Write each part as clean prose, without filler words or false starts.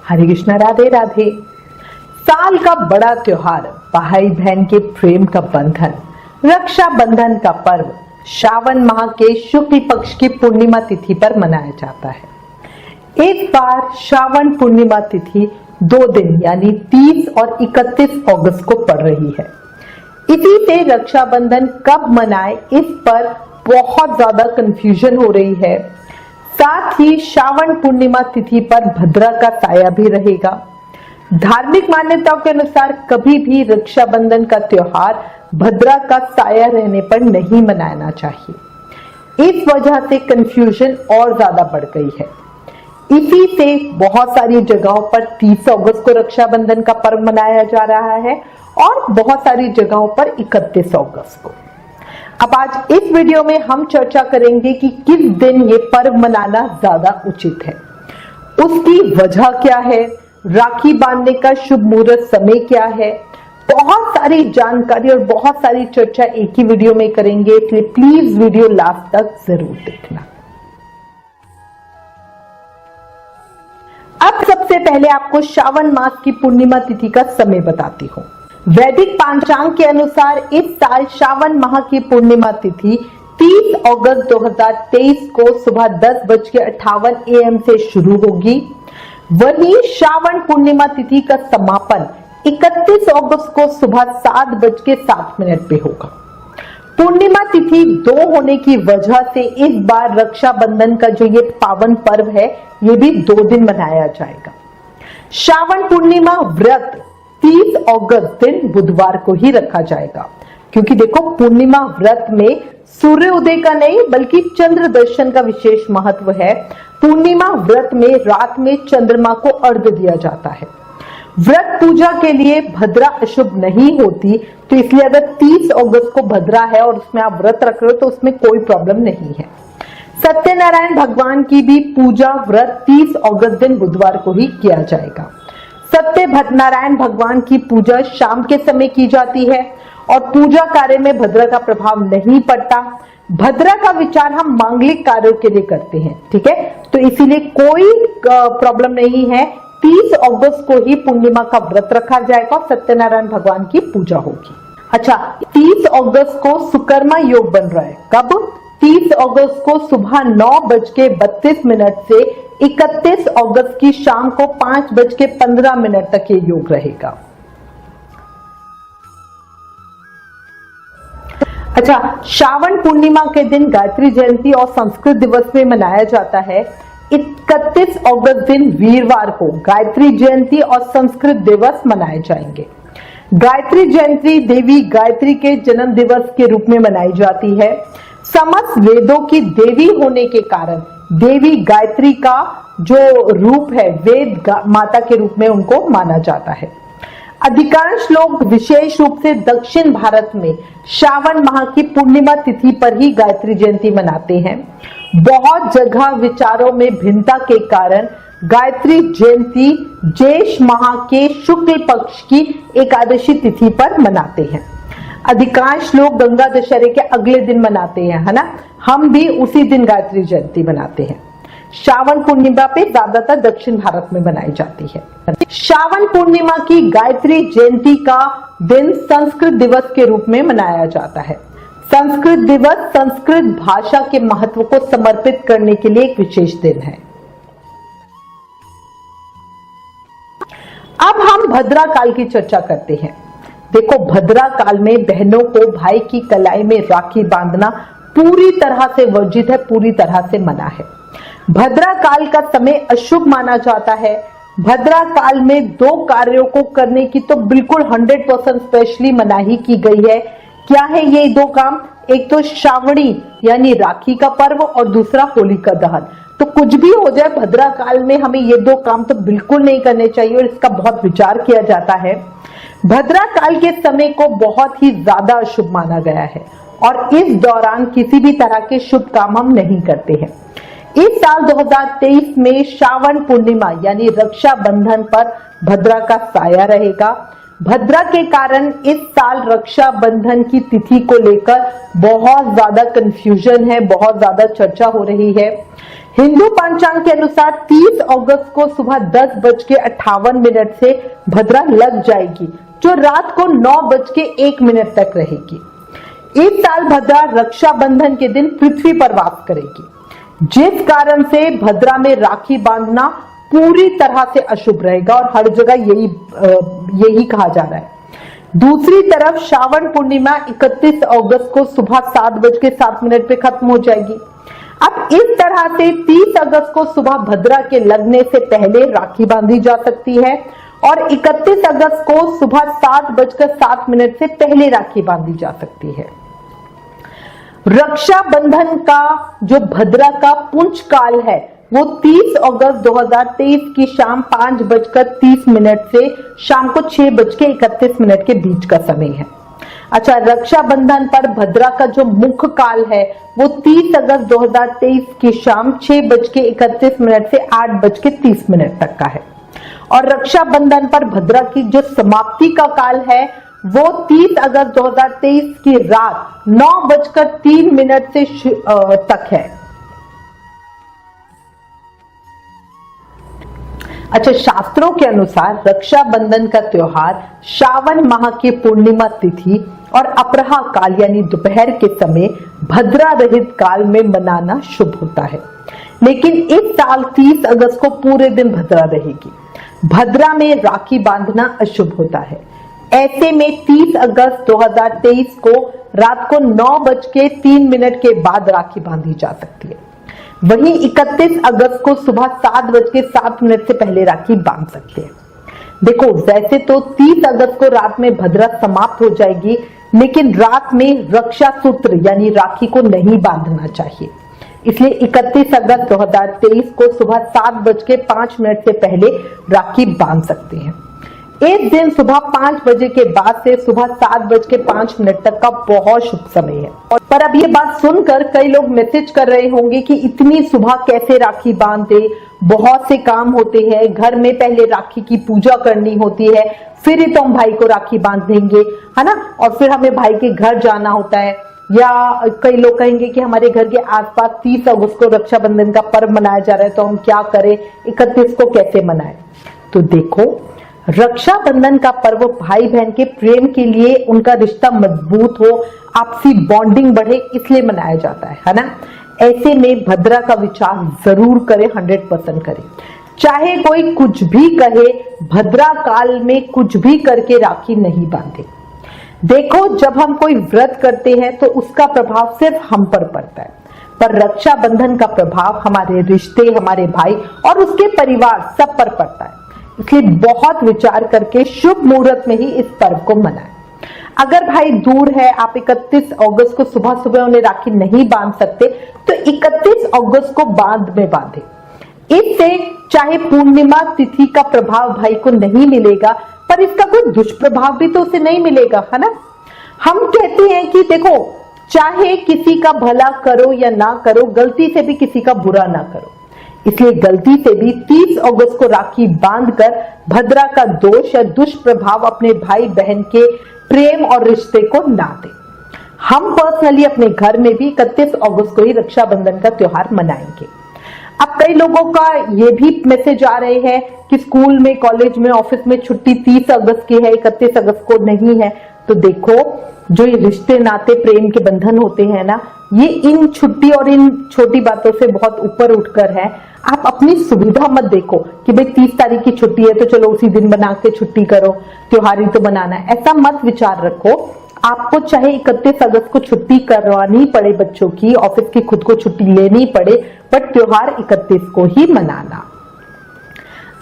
हरे कृष्णा, राधे राधे। साल का बड़ा त्योहार, भाई बहन के प्रेम का बंधन, रक्षा बंधन का पर्व श्रावण माह के शुक्ल पक्ष की पूर्णिमा तिथि पर मनाया जाता है। इस बार श्रावण पूर्णिमा तिथि 2 दिन यानी 30 और 31 अगस्त को पड़ रही है। इसी से रक्षाबंधन कब मनाए इस पर बहुत ज्यादा कंफ्यूजन हो रही है। साथ ही श्रावण पूर्णिमा तिथि पर भद्रा का साया भी रहेगा। धार्मिक मान्यताओं के अनुसार कभी भी रक्षाबंधन का त्योहार भद्रा का साया रहने पर नहीं मनाना चाहिए। इस वजह से कंफ्यूजन और ज्यादा बढ़ गई है। इसी से बहुत सारी जगहों पर 30 अगस्त को रक्षाबंधन का पर्व मनाया जा रहा है और बहुत सारी जगहों पर 31 अगस्त को। अब आज इस वीडियो में हम चर्चा करेंगे कि किस दिन ये पर्व मनाना ज्यादा उचित है, उसकी वजह क्या है, राखी बांधने का शुभ मुहूर्त समय क्या है। बहुत सारी जानकारी और बहुत सारी चर्चा एक ही वीडियो में करेंगे, इसलिए प्लीज वीडियो लास्ट तक जरूर देखना। अब सबसे पहले आपको श्रावण मास की पूर्णिमा तिथि का समय बताती हूँ। वैदिक पंचांग के अनुसार इस साल श्रावण माह की पूर्णिमा तिथि 30 अगस्त 2023 को सुबह 10:58 AM से शुरू होगी। वहीं श्रावण पूर्णिमा तिथि का समापन 31 अगस्त को सुबह 7:07 पे होगा। पूर्णिमा तिथि 2 होने की वजह से इस बार रक्षाबंधन का जो ये पावन पर्व है ये भी 2 दिन मनाया जाएगा। श्रावण पूर्णिमा व्रत 30 अगस्त दिन बुधवार को ही रखा जाएगा, क्योंकि देखो पूर्णिमा व्रत में सूर्य उदय का नहीं बल्कि चंद्र दर्शन का विशेष महत्व है। पूर्णिमा व्रत में रात में चंद्रमा को अर्घ्य दिया जाता है। व्रत पूजा के लिए भद्रा अशुभ नहीं होती, तो इसलिए अगर 30 अगस्त को भद्रा है और उसमें आप व्रत रख रहे हो तो उसमें कोई प्रॉब्लम नहीं है। सत्यनारायण भगवान की भी पूजा व्रत 30 अगस्त दिन बुधवार को ही किया जाएगा। सत्य नारायण भगवान की पूजा शाम के समय की जाती है और पूजा कार्य में भद्रा का प्रभाव नहीं पड़ता। भद्रा का विचार हम मांगलिक कार्यों के लिए करते हैं, ठीक है, तो इसीलिए कोई प्रॉब्लम नहीं है। 30 अगस्त को ही पूर्णिमा का व्रत रखा जाएगा और सत्यनारायण भगवान की पूजा होगी। अच्छा, 30 अगस्त को सुकर्मा योग बन रहा है। कब? 30 अगस्त को सुबह 9:32 से 31 अगस्त की शाम को 5:15 तक ये योग रहेगा। अच्छा, श्रावण पूर्णिमा के दिन गायत्री जयंती और संस्कृत दिवस में मनाया जाता है। 31 अगस्त दिन वीरवार को गायत्री जयंती और संस्कृत दिवस मनाए जाएंगे। गायत्री जयंती देवी गायत्री के जन्म दिवस के रूप में मनाई जाती है। समस्त वेदों की देवी होने के कारण देवी गायत्री का जो रूप है वेद माता के रूप में उनको माना जाता है। अधिकांश लोग विशेष रूप से दक्षिण भारत में श्रावण माह की पूर्णिमा तिथि पर ही गायत्री जयंती मनाते हैं। बहुत जगह विचारों में भिन्नता के कारण गायत्री जयंती ज्येष्ठ माह के शुक्ल पक्ष की एकादशी तिथि पर मनाते हैं। अधिकांश लोग गंगा दशहरे के अगले दिन मनाते हैं, है ना। हम भी उसी दिन गायत्री जयंती मनाते हैं। श्रावण पूर्णिमा पे ज्यादातर दक्षिण भारत में मनाई जाती है। श्रावण पूर्णिमा की गायत्री जयंती का दिन संस्कृत दिवस के रूप में मनाया जाता है। संस्कृत दिवस संस्कृत भाषा के महत्व को समर्पित करने के लिए एक विशेष दिन है। अब हम भद्रा काल की चर्चा करते हैं। देखो, भद्रा काल में बहनों को भाई की कलाई में राखी बांधना पूरी तरह से वर्जित है, पूरी तरह से मना है। भद्रा काल का समय अशुभ माना जाता है। भद्रा काल में 2 कार्यों को करने की तो बिल्कुल 100% स्पेशली मनाही की गई है। क्या है ये 2 काम? एक तो श्रावणी यानी राखी का पर्व और दूसरा होलिका दहन। तो कुछ भी हो जाए भद्रा काल में हमें ये 2 काम तो बिल्कुल नहीं करने चाहिए और इसका बहुत विचार किया जाता है। भद्रा काल के समय को बहुत ही ज्यादा अशुभ माना गया है और इस दौरान किसी भी तरह के शुभ काम हम नहीं करते हैं। इस साल 2023 में श्रावण पूर्णिमा यानी रक्षाबंधन पर भद्रा का साया रहेगा। भद्रा के कारण इस साल रक्षाबंधन की तिथि को लेकर बहुत ज्यादा कंफ्यूजन है, बहुत ज्यादा चर्चा हो रही है। हिंदू पंचांग के अनुसार 30 अगस्त को सुबह 10:58 से भद्रा लग जाएगी, जो रात को 9:01 तक रहेगी। इस साल भद्रा रक्षाबंधन के दिन पृथ्वी पर वास करेगी, जिस कारण से भद्रा में राखी बांधना पूरी तरह से अशुभ रहेगा और हर जगह यही कहा जा रहा है। दूसरी तरफ श्रावण पूर्णिमा 31 अगस्त को सुबह 7:07 पे खत्म हो जाएगी। अब इस तरह से 30 अगस्त को सुबह भद्रा के लगने से पहले राखी बांधी जा सकती है और 31 अगस्त को सुबह 7:07 से पहले राखी बांधी जा सकती है। रक्षाबंधन का जो भद्रा का पुंज काल है वो 30 अगस्त 2023 की शाम 5:30 से शाम को 6:31 के बीच का समय है। अच्छा, रक्षाबंधन पर भद्रा का जो मुख्य काल है वो 30 अगस्त 2023 की शाम 6:31 से 8:30 तक का है और रक्षाबंधन पर भद्रा की जो समाप्ति का काल है वो 30 अगस्त 2023 की रात 9:03 से तक है। अच्छा, शास्त्रों के अनुसार रक्षाबंधन का त्योहार श्रावण माह की पूर्णिमा तिथि और अपराह काल यानी दोपहर के समय भद्रा रहित काल में मनाना शुभ होता है, लेकिन इस साल 30 अगस्त को पूरे दिन भद्रा रहेगी। भद्रा में राखी बांधना अशुभ होता है। ऐसे में 30 अगस्त 2023 को रात को 9:03 के बाद राखी बांधी जा सकती है। वहीं 31 अगस्त को सुबह 7:07 से पहले राखी बांध सकते हैं। देखो, वैसे तो 30 अगस्त को रात में भद्रा समाप्त हो जाएगी, लेकिन रात में रक्षा सूत्र यानी राखी को नहीं बांधना चाहिए। इसलिए 31 अगस्त 2023 को सुबह 7:05 से पहले राखी बांध सकते हैं। इस दिन सुबह 5 बजे के बाद से सुबह 7:05 तक का बहुत शुभ समय है। पर अब ये बात सुनकर कई लोग मैसेज कर रहे होंगे कि इतनी सुबह कैसे राखी बांधे, बहुत से काम होते हैं, घर में पहले राखी की पूजा करनी होती है, फिर ही तो हम भाई को राखी बांध देंगे, है ना, और फिर हमें भाई के घर जाना होता है। या कई लोग कहेंगे कि हमारे घर के आसपास 30 अगस्त को रक्षाबंधन का पर्व मनाया जा रहा है, तो हम क्या करें, 31 को कैसे मनाएं। तो देखो, रक्षाबंधन का पर्व भाई बहन के प्रेम के लिए, उनका रिश्ता मजबूत हो, आपसी बॉन्डिंग बढ़े, इसलिए मनाया जाता है ना। ऐसे में भद्रा का विचार जरूर करें, 100% करें। चाहे कोई कुछ भी कहे, भद्रा काल में कुछ भी करके राखी नहीं बांधे। देखो, जब हम कोई व्रत करते हैं तो उसका प्रभाव सिर्फ हम पर पड़ता है, पर रक्षाबंधन का प्रभाव हमारे रिश्ते, हमारे भाई और उसके परिवार सब पर पड़ता है। इसलिए बहुत विचार करके शुभ मुहूर्त में ही इस पर्व को मनाएं। अगर भाई दूर है, आप 31 अगस्त को सुबह सुबह उन्हें राखी नहीं बांध सकते, तो 31 अगस्त को बाद में बांधे। इससे चाहे पूर्णिमा तिथि का प्रभाव भाई को नहीं मिलेगा, पर इसका कोई दुष्प्रभाव भी तो उसे नहीं मिलेगा, है ना। हम कहते हैं कि देखो, चाहे किसी का भला करो या ना करो, गलती से भी किसी का बुरा ना करो। इसलिए गलती से भी 30 अगस्त को राखी बांधकर भद्रा का दोष या दुष्प्रभाव अपने भाई बहन के प्रेम और रिश्ते को ना दे। हम पर्सनली अपने घर में भी 31 अगस्त को ही रक्षाबंधन का त्योहार मनाएंगे। अब कई लोगों का ये भी मैसेज आ रहे हैं कि स्कूल में, कॉलेज में, ऑफिस में छुट्टी 30 अगस्त की है, 31 अगस्त को नहीं है। तो देखो, जो ये रिश्ते नाते प्रेम के बंधन होते हैं ना, ये इन छुट्टी और इन छोटी बातों से बहुत ऊपर उठकर है। आप अपनी सुविधा मत देखो कि भाई 30 तारीख की छुट्टी है तो चलो उसी दिन बना के छुट्टी करो, त्योहार ही तो बनाना है, ऐसा मत विचार रखो। आपको चाहे 31 अगस्त को छुट्टी करवानी पड़े बच्चों की, ऑफिस की खुद को छुट्टी लेनी पड़े, बट त्योहार 31 को ही मनाना।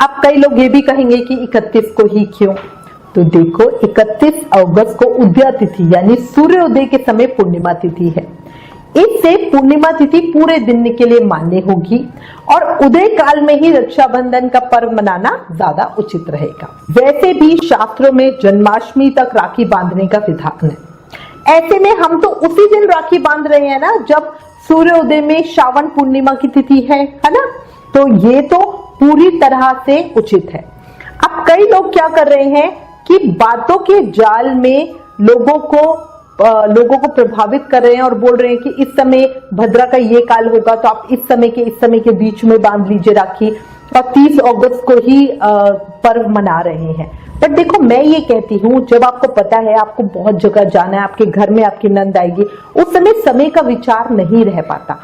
अब कई लोग ये भी कहेंगे कि 31 को ही क्यों, तो देखो, 31 अगस्त को उदया तिथि यानी सूर्योदय के समय पूर्णिमा तिथि है। इससे पूर्णिमा तिथि पूरे दिन के लिए मान्य होगी और उदय काल में ही रक्षाबंधन का पर्व मनाना ज्यादा उचित रहेगा। वैसे भी शास्त्रों में जन्माष्टमी तक राखी बांधने का विधान है। ऐसे में हम तो उसी दिन राखी बांध रहे हैं ना जब सूर्योदय में श्रावण पूर्णिमा की तिथि है ना, तो ये तो पूरी तरह से उचित है। अब कई लोग क्या कर रहे हैं कि बातों के जाल में लोगों को लोगों को प्रभावित कर रहे हैं और बोल रहे हैं कि इस समय भद्रा का ये काल होगा, तो आप इस समय के बीच में बांध लीजिए राखी, और 30 अगस्त को ही पर्व मना रहे हैं। बट देखो, मैं ये कहती हूँ, जब आपको पता है आपको बहुत जगह जाना है, आपके घर में आपकी नंद आएगी, उस समय का विचार नहीं रह पाता।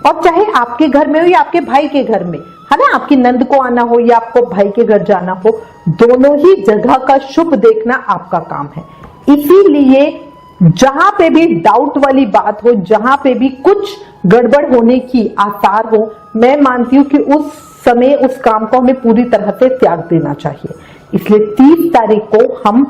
और चाहे आपके घर में हो या आपके भाई के घर में, है ना, आपकी नंद को आना हो या आपको भाई के घर जाना हो, दोनों ही जगह का शुभ देखना आपका काम है। इसीलिए जहां पे भी डाउट वाली बात हो, जहां पे भी कुछ गड़बड़ होने की आसार हो, मैं मानती हूं कि उस समय उस काम को हमें पूरी तरह से त्याग देना चाहिए। इसलिए 30 तारीख को हम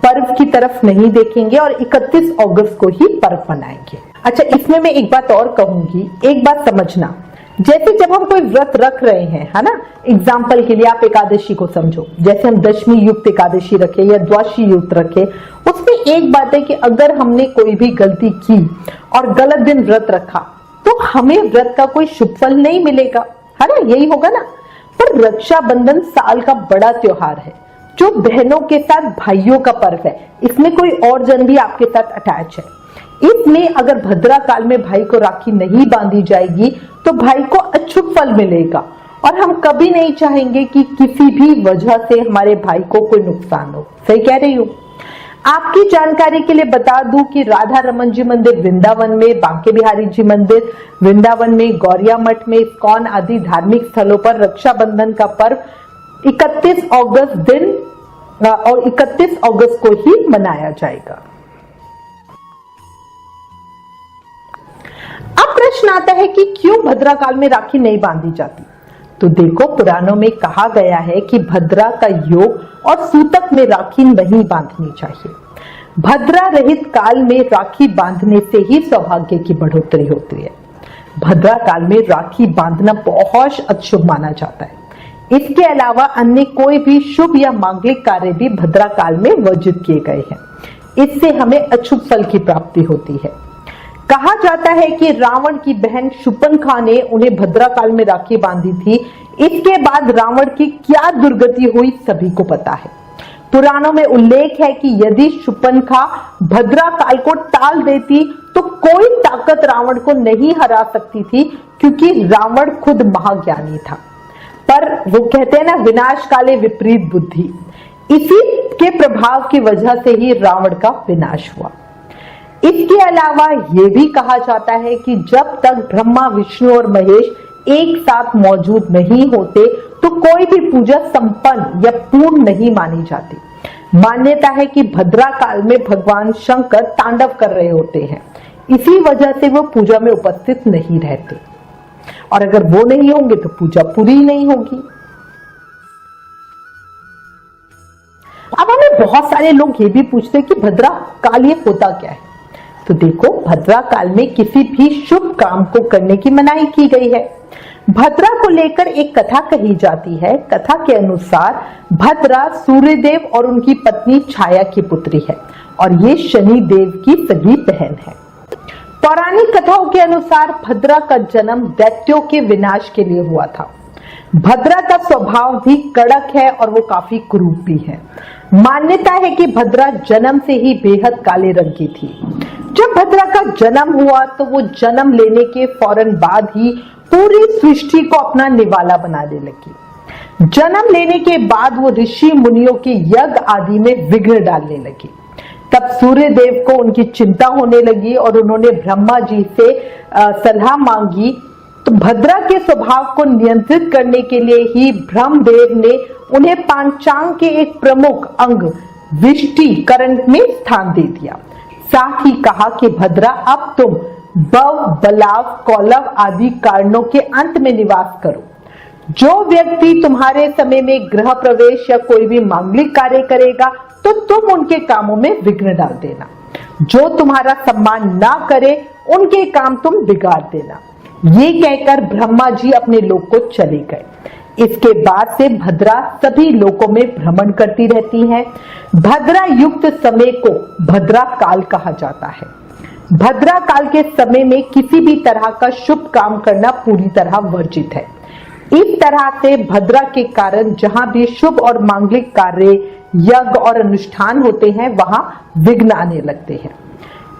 पर्व की तरफ नहीं देखेंगे और 31 अगस्त को ही पर्व मनाएंगे। अच्छा, इसमें मैं एक बात और कहूंगी, एक बात समझना, जैसे जब हम कोई व्रत रख रहे हैं, है ना, एग्जाम्पल के लिए आप एकादशी को समझो, जैसे हम दशमी युक्त एकादशी रखे या द्वादशी युक्त रखे, उसमें एक बात है कि अगर हमने कोई भी गलती की और गलत दिन व्रत रखा तो हमें व्रत का कोई शुभ फल नहीं मिलेगा, है ना, यही होगा ना। पर रक्षाबंधन साल का बड़ा त्योहार है जो बहनों के साथ भाइयों का पर्व है, इसमें कोई और जन भी आपके साथ अटैच है। इसमें अगर भद्रा काल में भाई को राखी नहीं बांधी जाएगी तो भाई को अशुभ फल मिलेगा, और हम कभी नहीं चाहेंगे कि किसी भी वजह से हमारे भाई को कोई नुकसान हो। सही कह रही हूँ। आपकी जानकारी के लिए बता दूं कि राधा रमन जी मंदिर वृंदावन में, बांके बिहारी जी मंदिर वृंदावन में, गौरिया मठ में, इस्कॉन आदि धार्मिक स्थलों पर रक्षाबंधन का पर्व 31 अगस्त दिन और 31 अगस्त को ही मनाया जाएगा। अब प्रश्न आता है कि क्यों भद्रा काल में राखी नहीं बांधी जाती? तो देखो, पुराणों में कहा गया है कि भद्रा का योग और सूतक में राखी नहीं बांधनी चाहिए। भद्रा रहित काल में राखी बांधने से ही सौभाग्य की बढ़ोतरी होती है। भद्रा काल में राखी बांधना बहुत अशुभ माना जाता है। इसके अलावा अन्य कोई भी शुभ या मांगलिक कार्य भी भद्रा काल में वर्जित किए गए हैं। इससे हमें अशुभ फल की प्राप्ति होती है। कहा जाता है कि रावण की बहन शूर्पणखा ने उन्हें भद्रा काल में राखी बांधी थी। इसके बाद रावण की क्या दुर्गति हुई सभी को पता है। पुराणों में उल्लेख है कि यदि शूर्पणखा भद्रा काल को टाल देती तो कोई ताकत रावण को नहीं हरा सकती थी, क्योंकि रावण खुद महाज्ञानी था। पर वो कहते हैं ना, विनाश काले विपरीत बुद्धि, इसी के प्रभाव की वजह से ही रावण का विनाश हुआ। इसके अलावा यह भी कहा जाता है कि जब तक ब्रह्मा, विष्णु और महेश एक साथ मौजूद नहीं होते तो कोई भी पूजा संपन्न या पूर्ण नहीं मानी जाती। मान्यता है कि भद्रा काल में भगवान शंकर तांडव कर रहे होते हैं, इसी वजह से वो पूजा में उपस्थित नहीं रहते, और अगर वो नहीं होंगे तो पूजा पूरी नहीं होगी। अब हमें बहुत सारे लोग ये भी पूछते हैं कि भद्रा काल ये होता क्या है। तो देखो, भद्रा काल में किसी भी शुभ काम को करने की मनाही की गई है। भद्रा को लेकर एक कथा कही जाती है। कथा के अनुसार भद्रा सूर्यदेव और उनकी पत्नी छाया की पुत्री है, और ये शनि देव की सगी बहन है। पौराणिक कथाओं के अनुसार भद्रा का जन्म दैत्यों के विनाश के लिए हुआ था। भद्रा का स्वभाव भी कड़क है और वो काफी क्रूर भी है। मान्यता है कि भद्रा जन्म से ही बेहद काले रंग की थी। जब भद्रा का जन्म हुआ तो वो जन्म लेने के फौरन बाद ही पूरी सृष्टि को अपना निवाला बनाने लगी। जन्म लेने के बाद वो ऋषि मुनियों के यज्ञ आदि में विघ्न डालने लगी। तब सूर्य देव को उनकी चिंता होने लगी और उन्होंने ब्रह्मा जी से सलाह मांगी। तो भद्रा के स्वभाव को नियंत्रित करने के लिए ही ब्रह्मदेव ने उन्हें पांचांग के एक प्रमुख अंग विष्टिकरण में स्थान दे दिया। साथ ही कहा कि भद्रा, अब तुम बव, बलाव, कौलव आदि कारणों के अंत में निवास करो। जो व्यक्ति तुम्हारे समय में गृह प्रवेश या कोई भी मांगलिक कार्य करेगा तो तुम उनके कामों में विघ्न डाल देना। जो तुम्हारा सम्मान ना करे उनके काम तुम बिगाड़ देना। ये कहकर ब्रह्मा जी अपने लोक को चले गए। इसके बाद से भद्रा सभी लोकों में भ्रमण करती रहती हैं। भद्रा युक्त समय को भद्रा काल कहा जाता है। भद्रा काल के समय में किसी भी तरह का शुभ काम करना पूरी तरह वर्जित है। इस तरह से भद्रा के कारण जहां भी शुभ और मांगलिक कार्य, यज्ञ और अनुष्ठान होते हैं वहां विघ्न आने लगते हैं।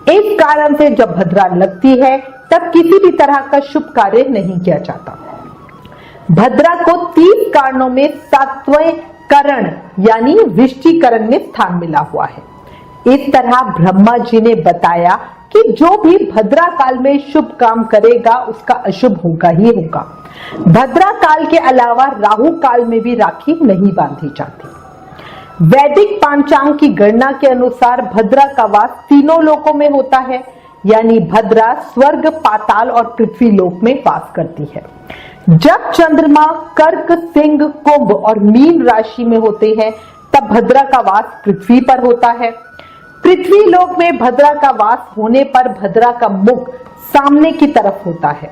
इस कारण से जब भद्रा लगती है तब किसी भी तरह का शुभ कार्य नहीं किया जाता। भद्रा को 30 कारणों में 7वें करण यानी वृश्चिकरण में स्थान मिला हुआ है। इस तरह ब्रह्मा जी ने बताया कि जो भी भद्रा काल में शुभ काम करेगा उसका अशुभ होगा ही होगा। भद्रा काल के अलावा राहु काल में भी राखी नहीं बांधी जाती। वैदिक पांचांग की गणना के अनुसार भद्रा का वास तीनों लोकों में होता है, यानी भद्रा स्वर्ग, पाताल और पृथ्वी लोक में वास करती है। जब चंद्रमा कर्क, सिंह, कुंभ और मीन राशि में होते हैं तब भद्रा का वास पृथ्वी पर होता है। पृथ्वी लोक में भद्रा का वास होने पर भद्रा का मुख सामने की तरफ होता है।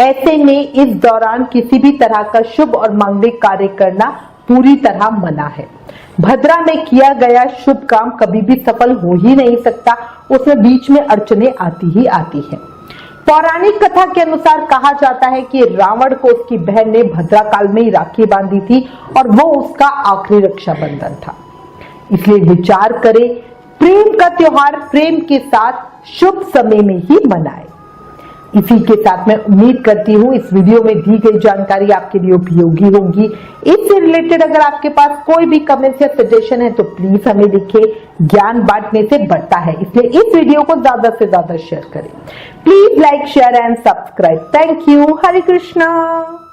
ऐसे में इस दौरान किसी भी तरह का शुभ और मांगलिक कार्य करना पूरी तरह मना है। भद्रा में किया गया शुभ काम कभी भी सफल हो ही नहीं सकता, उसमें बीच में अड़चने आती ही आती है। पौराणिक कथा के अनुसार कहा जाता है कि रावण को उसकी बहन ने भद्रा काल में ही राखी बांधी थी और वो उसका आखिरी रक्षाबंधन था। इसलिए विचार करें, प्रेम का त्योहार प्रेम के साथ शुभ समय में ही मनाएं। इसी के साथ मैं उम्मीद करती हूँ इस वीडियो में दी गई जानकारी आपके लिए उपयोगी होगी। इससे रिलेटेड अगर आपके पास कोई भी कमेंट या सजेशन है तो प्लीज हमें लिखें। ज्ञान बांटने से बढ़ता है, इसलिए इस वीडियो को ज्यादा से ज्यादा शेयर करें। Please like, share and subscribe. Thank you. Hare Krishna.